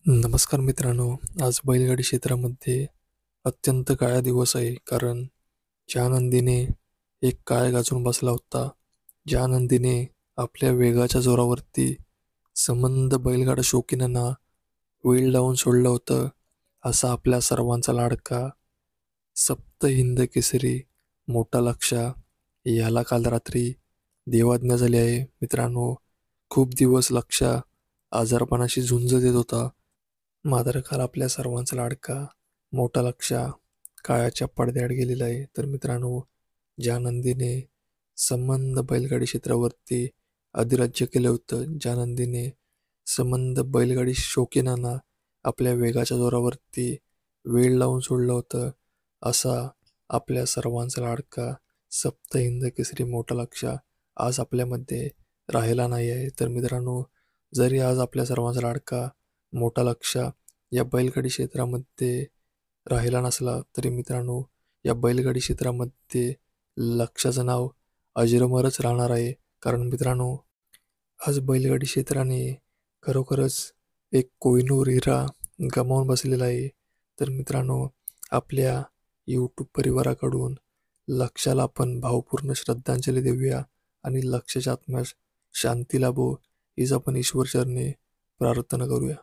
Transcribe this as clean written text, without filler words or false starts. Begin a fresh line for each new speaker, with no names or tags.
नमस्कार मित्रांनो. आज बैलगाडी क्षेत्रामध्ये अत्यंत काळा दिवस आहे. कारण ज्या नंदीने एक काळ गाजून बसला होता, ज्या नंदीने आपल्या वेगाच्या जोरावरती संबंध बैलगाडा शौकीनांना वेळ लावून सोडलं होतं, असा आपल्या सर्वांचा लाडका सप्त हिंद केसरी मोठा लक्ष्या याला काल रात्री देवाज्ञा झाली आहे. मित्रांनो, खूप दिवस लक्ष्या आजारपणाशी झुंज देत होता. मात्र काल आपल्या सर्वांचा लाडका मोठा लक्ष्या काळाच्या पडद्याआड गेलेला आहे. तर मित्रांनो, ज्या नंदीने संबंध बैलगाडी क्षेत्रावरती अधिराज्य केलं होतं, ज्या नंदीने संबंध बैलगाडी शौकीनांना आपल्या वेगाच्या जोरावरती वेळ लावून सोडलं होतं, असा आपल्या सर्वांचा लाडका सप्त हिंद केसरी मोठा लक्ष्या आज आपल्यामध्ये राहिला नाही आहे. तर मित्रांनो, जरी आज आपल्या सर्वांचा लाडका मोठा लक्ष्या या बैलगाडी क्षेत्रामध्ये राहिला नसला, तरी मित्रांनो, या बैलगाडी क्षेत्रामध्ये लक्ष्याचं नाव अजरामरच राहणार आहे. कारण मित्रांनो, आज बैलगाडी क्षेत्राने खरोखरच एक कोहिनूर हिरा गमावून बसलेला आहे. तर मित्रांनो, आपल्या यूट्यूब परिवाराकडून लक्ष्याला आपण भावपूर्ण श्रद्धांजली देऊया आणि लक्ष्याच्या आत्म्यास शांती लाभो हीच आपण ईश्वरचरणी प्रार्थना करूया.